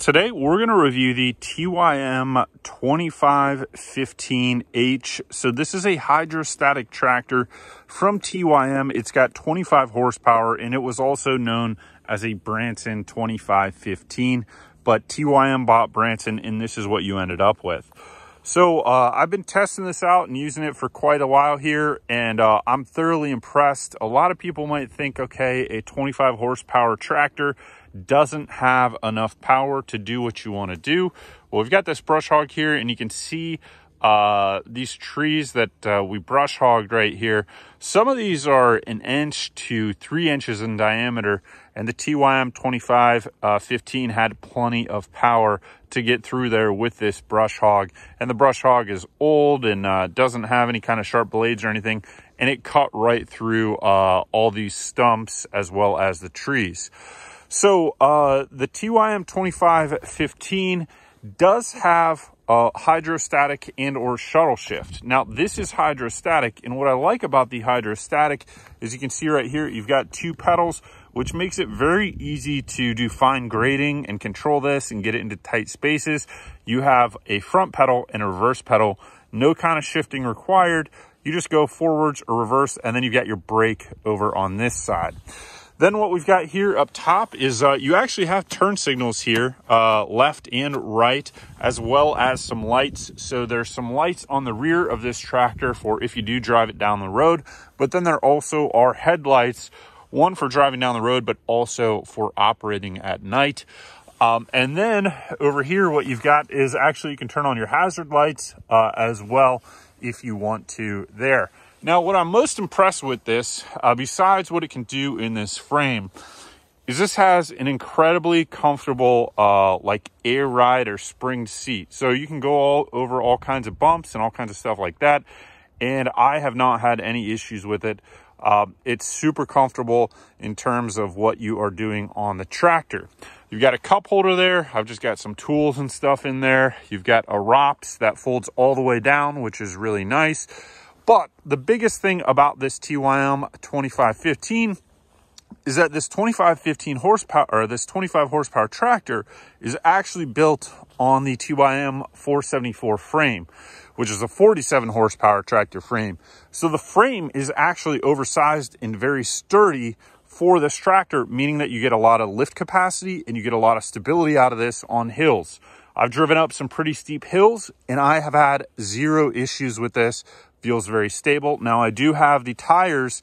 Today we're going to review the TYM 2515H. So this is a hydrostatic tractor from TYM. It's got 25 horsepower and it was also known as a Branson 2515, but TYM bought Branson and this is what you ended up with. So I've been testing this out and using it for quite a while here, and I'm thoroughly impressed. A lot of people might think, okay, a 25 horsepower tractor doesn't have enough power to do what you want to do. Well, we've got this brush hog here, and you can see these trees that we brush hogged right here. Some of these are 1 inch to 3 inches in diameter, and the TYM 2515 had plenty of power to get through there with this brush hog. And the brush hog is old and doesn't have any kind of sharp blades or anything, and it cut right through all these stumps as well as the trees. So the TYM 2515 does have hydrostatic and or shuttle shift. Now this is hydrostatic, and what I like about the hydrostatic is you can see right here you've got 2 pedals, which makes it very easy to do fine grading and control this and get it into tight spaces. You have a front pedal and a reverse pedal, no kind of shifting required. You just go forwards or reverse, and then you've got your brake over on this side. Then what we've got here up top is you actually have turn signals here, left and right, as well as some lights. So there's some lights on the rear of this tractor for if you do drive it down the road, but then there also are headlights, one for driving down the road, but also for operating at night. And then over here, what you've got is actually you can turn on your hazard lights as well if you want to there. Now, what I'm most impressed with this, besides what it can do in this frame, is this has an incredibly comfortable like air ride or spring seat. So you can go over all kinds of bumps and all kinds of stuff like that. And I have not had any issues with it. It's super comfortable in terms of what you are doing on the tractor. You've got a cup holder there. I've just got some tools and stuff in there. You've got a ROPS that folds all the way down, which is really nice. But the biggest thing about this TYM 2515 is that this 2515 horsepower, or this 25 horsepower tractor, is actually built on the TYM 474 frame, which is a 47 horsepower tractor frame. So the frame is actually oversized and very sturdy for this tractor, meaning that you get a lot of lift capacity and you get a lot of stability out of this on hills. I've driven up some pretty steep hills and I have had 0 issues with this. Feels very stable. Now I do have the tires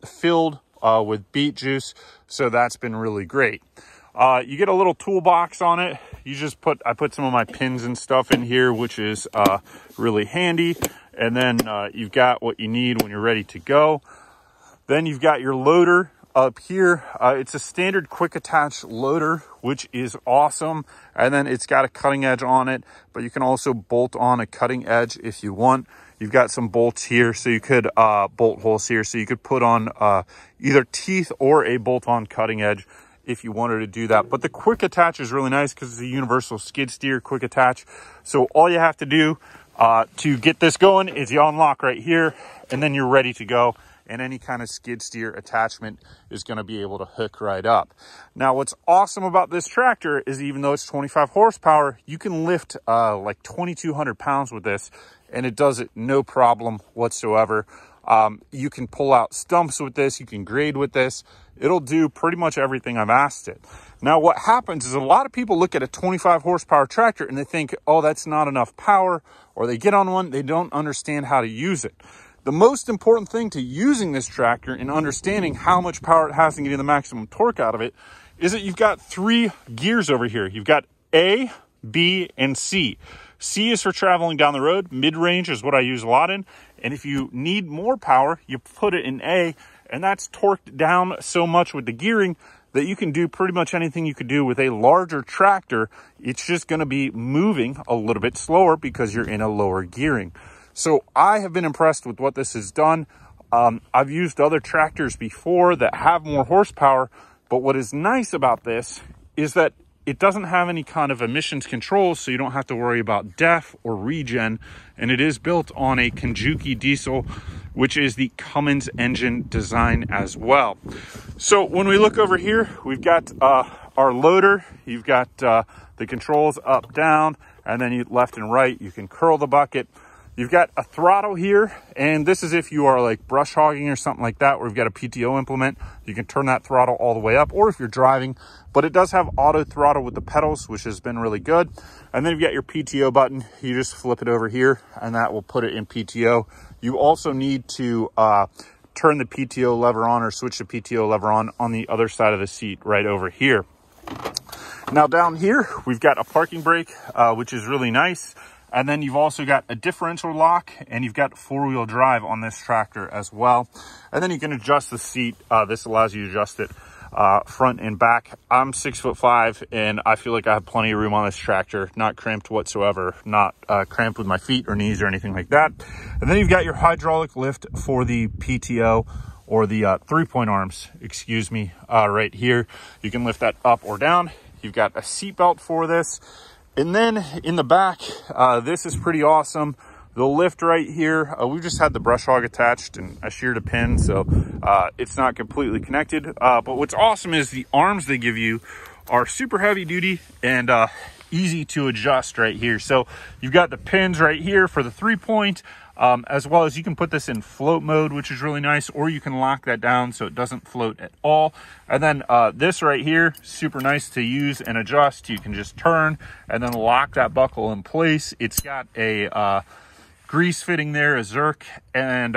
filled with beet juice, so that's been really great. You get a little toolbox on it. You just I put some of my pins and stuff in here, which is really handy. And then you've got what you need when you're ready to go. Then you've got your loader up here. It's a standard quick attach loader, which is awesome. And then it's got a cutting edge on it, but you can also bolt on a cutting edge if you want. You've got some bolts here, so you could bolt holes here, so you could put on either teeth or a bolt-on cutting edge if you wanted to do that. But the quick attach is really nice because it's a universal skid steer quick attach. So all you have to do to get this going is you unlock right here, and then you're ready to go. And any kind of skid steer attachment is going to be able to hook right up. Now, what's awesome about this tractor is even though it's 25 horsepower, you can lift like 2,200 pounds with this, and it does it no problem whatsoever. You can pull out stumps with this. You can grade with this. It'll do pretty much everything I've asked it. Now, what happens is a lot of people look at a 25 horsepower tractor and they think, oh, that's not enough power, or they get on one, they don't understand how to use it. The most important thing to using this tractor and understanding how much power it has and getting the maximum torque out of it is that you've got 3 gears over here. You've got A, B, and C. C is for traveling down the road. Mid-range is what I use a lot in. And if you need more power, you put it in A, and that's torqued down so much with the gearing that you can do pretty much anything you could do with a larger tractor. It's just going to be moving a little bit slower because you're in a lower gearing. So I have been impressed with what this has done. I've used other tractors before that have more horsepower, but what is nice about this is that it doesn't have any kind of emissions controls, so you don't have to worry about DEF or Regen. And it is built on a Kukje Diesel, which is the Cummins engine design as well. So when we look over here, we've got our loader. You've got the controls up, down, and then left and right. You can curl the bucket. You've got a throttle here, and this is if you are like brush hogging or something like that, where you've got a PTO implement. You can turn that throttle all the way up, or if you're driving, but it does have auto throttle with the pedals, which has been really good. And then you've got your PTO button. You just flip it over here, and that will put it in PTO. You also need to turn the PTO lever on or switch the PTO lever on the other side of the seat right over here. Now down here, we've got a parking brake, which is really nice. And then you've also got a differential lock, and you've got four-wheel drive on this tractor as well. And then you can adjust the seat. This allows you to adjust it front and back. I'm 6'5", and I feel like I have plenty of room on this tractor, not cramped whatsoever, not cramped with my feet or knees or anything like that. And then you've got your hydraulic lift for the PTO, or the three-point arms, excuse me, right here. You can lift that up or down. You've got a seat belt for this. And then in the back, this is pretty awesome. The lift right here, we've just had the brush hog attached, and I sheared a pin, so it's not completely connected. But what's awesome is the arms they give you are super heavy duty and easy to adjust right here. So you've got the pins right here for the 3-point, as well as you can put this in float mode, which is really nice, or you can lock that down so it doesn't float at all. And then this right here, super nice to use and adjust. You can just turn and then lock that buckle in place. It's got a grease fitting there, a Zerk, and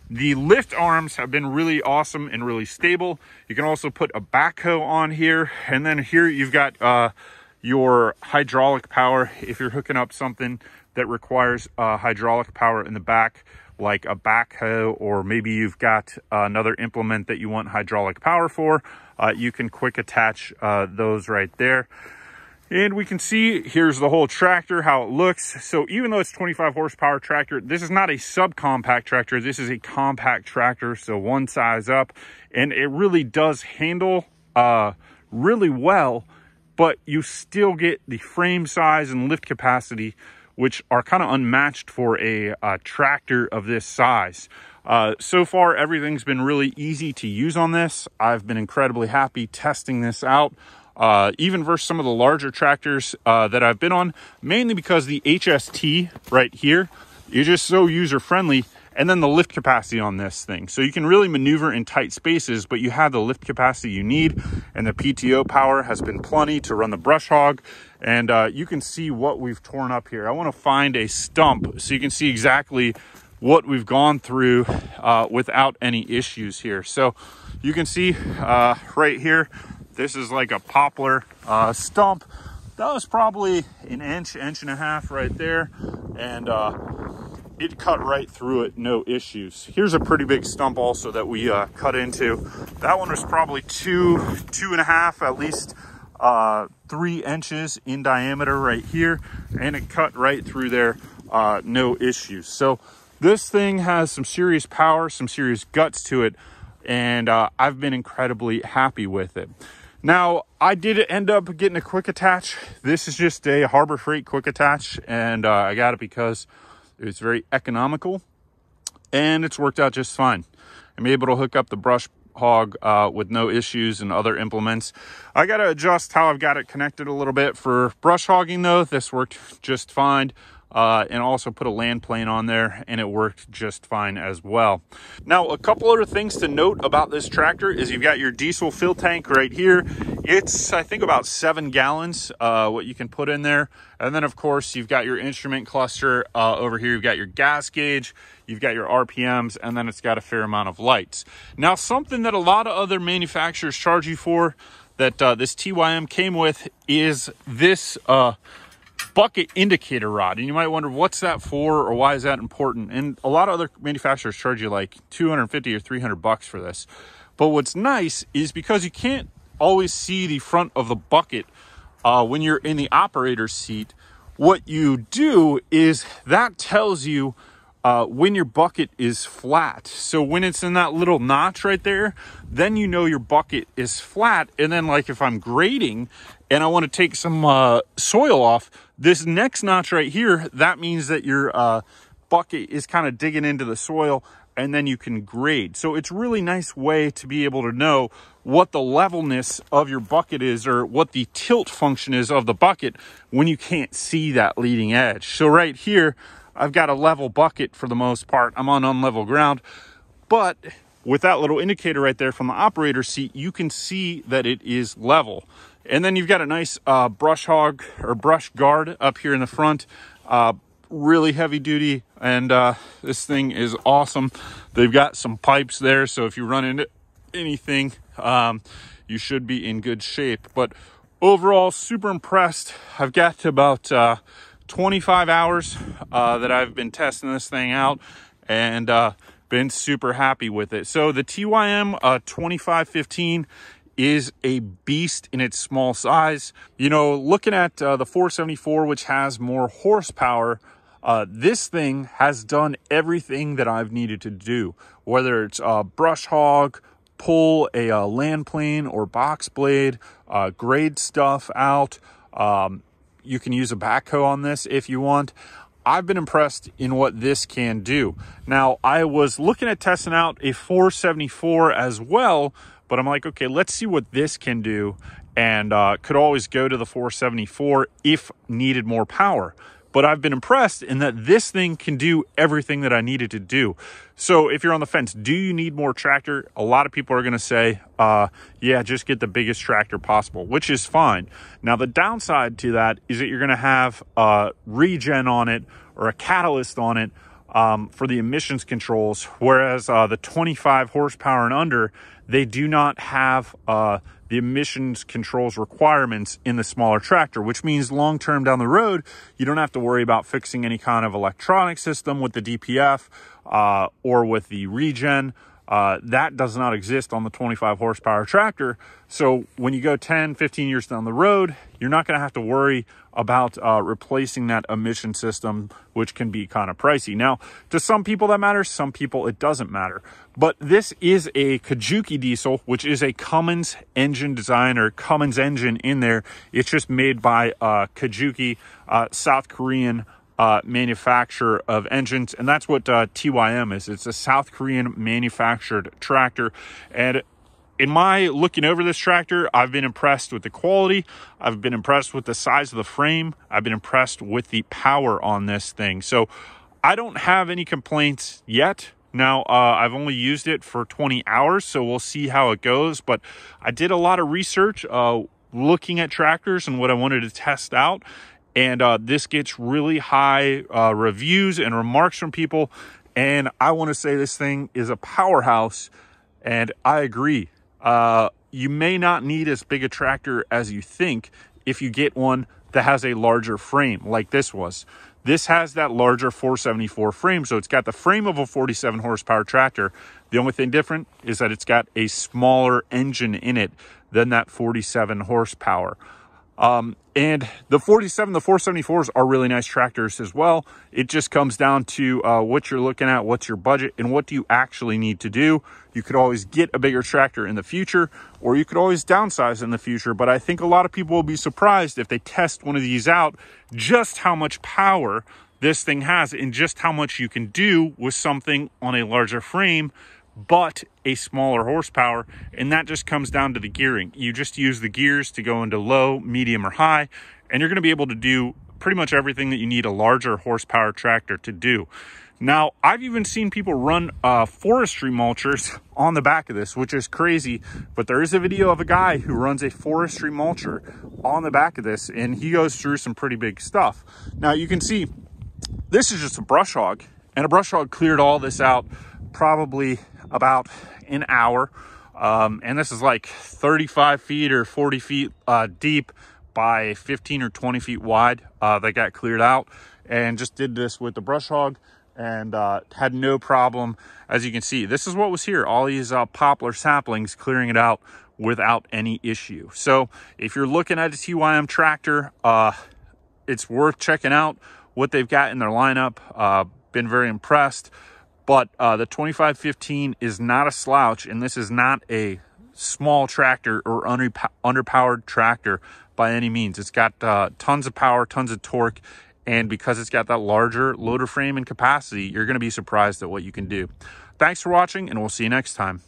the lift arms have been really awesome and really stable. You can also put a backhoe on here, and then here you've got your hydraulic power if you're hooking up something that requires hydraulic power in the back, like a backhoe, or maybe you've got another implement that you want hydraulic power for. You can quick attach those right there. And we can see, here's the whole tractor, how it looks. So even though it's 25 horsepower tractor, this is not a subcompact tractor. This is a compact tractor, so one size up. And it really does handle really well, but you still get the frame size and lift capacity, which are kind of unmatched for a tractor of this size. So far, everything's been really easy to use on this. I've been incredibly happy testing this out, even versus some of the larger tractors that I've been on, mainly because the HST right here is just so user-friendly. And then the lift capacity on this thing. So you can really maneuver in tight spaces, but you have the lift capacity you need, and the PTO power has been plenty to run the brush hog. And you can see what we've torn up here. I want to find a stump so you can see exactly what we've gone through without any issues here. So you can see right here, this is like a poplar stump. That was probably an inch and a half right there. And it cut right through it, no issues. Here's a pretty big stump also that we cut into. That one was probably two and a half, at least 3 inches in diameter right here, and it cut right through there, no issues. So this thing has some serious power, some serious guts to it, and I've been incredibly happy with it. Now, I did end up getting a quick attach. This is just a Harbor Freight quick attach, and I got it because it's very economical, and it's worked out just fine. I'm able to hook up the brush hog with no issues and other implements. I got to adjust how I've got it connected a little bit for brush hogging, though. This worked just fine. And also put a land plane on there, and it worked just fine as well. Now, a couple other things to note about this tractor is you've got your diesel fill tank right here. It's, I think, about 7 gallons, what you can put in there. And then, of course, you've got your instrument cluster over here. You've got your gas gauge, you've got your RPMs, and then it's got a fair amount of lights. Now, something that a lot of other manufacturers charge you for that this TYM came with is this bucket indicator rod. And you might wonder, what's that for, or why is that important? And a lot of other manufacturers charge you like $250 or $300 for this. But what's nice is because you can't always see the front of the bucket when you're in the operator's seat, what you do is that tells you when your bucket is flat. So when it's in that little notch right there, then you know your bucket is flat. And then like if I'm grading and I want to take some soil off, this next notch right here, that means that your bucket is kind of digging into the soil, and then you can grade. So it's a really nice way to be able to know what the levelness of your bucket is, or what the tilt function is of the bucket when you can't see that leading edge. So right here, I've got a level bucket for the most part. I'm on unlevel ground, but with that little indicator right there from the operator seat, you can see that it is level. And then you've got a nice brush hog or brush guard up here in the front. Really heavy duty, and this thing is awesome. They've got some pipes there, so if you run into anything, you should be in good shape. But overall, super impressed. I've got about 25 hours that I've been testing this thing out, and been super happy with it. So the TYM 2515 is a beast in its small size. You know, looking at the 474, which has more horsepower, this thing has done everything that I've needed to do, whether it's brush hog, pull a land plane or box blade, grade stuff out. You can use a backhoe on this if you want. I've been impressed in what this can do. Now, I was looking at testing out a 474 as well, but I'm like, okay, let's see what this can do, and could always go to the 474 if needed more power. But I've been impressed in that this thing can do everything that I needed to do. So if you're on the fence, do you need more tractor? A lot of people are going to say, yeah, just get the biggest tractor possible, which is fine. Now, the downside to that is that you're going to have Regen on it, or a catalyst on it, for the emissions controls, whereas the 25 horsepower and under, they do not have the emissions controls requirements in the smaller tractor, which means long-term down the road, you don't have to worry about fixing any kind of electronic system with the DPF or with the Regen. That does not exist on the 25 horsepower tractor. So when you go 10, 15 years down the road, you're not going to have to worry about replacing that emission system, which can be kind of pricey. Now, to some people that matters, some people it doesn't matter. But this is a Kukje Diesel, which is a Cummins engine design, or Cummins engine in there. It's just made by Kukje, South Korean manufacturer of engines, and that's what TYM is. It's a South Korean manufactured tractor. And in my looking over this tractor, I've been impressed with the quality. I've been impressed with the size of the frame. I've been impressed with the power on this thing. So I don't have any complaints yet. Now, I've only used it for 20 hours, so we'll see how it goes. But I did a lot of research looking at tractors and what I wanted to test out. And this gets really high reviews and remarks from people. And I want to say this thing is a powerhouse. And I agree. You may not need as big a tractor as you think if you get one that has a larger frame like this was. This has that larger 474 frame. So it's got the frame of a 47 horsepower tractor. The only thing different is that it's got a smaller engine in it than that 47 horsepower. And the 47, the 474s are really nice tractors as well. It just comes down to what you're looking at, what's your budget, and what do you actually need to do. You could always get a bigger tractor in the future, or you could always downsize in the future. But I think a lot of people will be surprised if they test one of these out, just how much power this thing has and just how much you can do with something on a larger frame but a smaller horsepower. And that just comes down to the gearing. You just use the gears to go into low, medium, or high, and you're going to be able to do pretty much everything that you need a larger horsepower tractor to do. Now, I've even seen people run forestry mulchers on the back of this, which is crazy, but there is a video of a guy who runs a forestry mulcher on the back of this, and he goes through some pretty big stuff. Now, you can see this is just a brush hog, and a brush hog cleared all this out probably about an hour. And this is like 35 feet or 40 feet deep by 15 or 20 feet wide. They got cleared out, and just did this with the brush hog, and had no problem. As you can see, this is what was here, all these poplar saplings, clearing it out without any issue. So if you're looking at a TYM tractor, it's worth checking out what they've got in their lineup. been very impressed. But the 2515 is not a slouch, and this is not a small tractor or underpowered tractor by any means. It's got tons of power, tons of torque, and because it's got that larger loader frame and capacity, you're going to be surprised at what you can do. Thanks for watching, and we'll see you next time.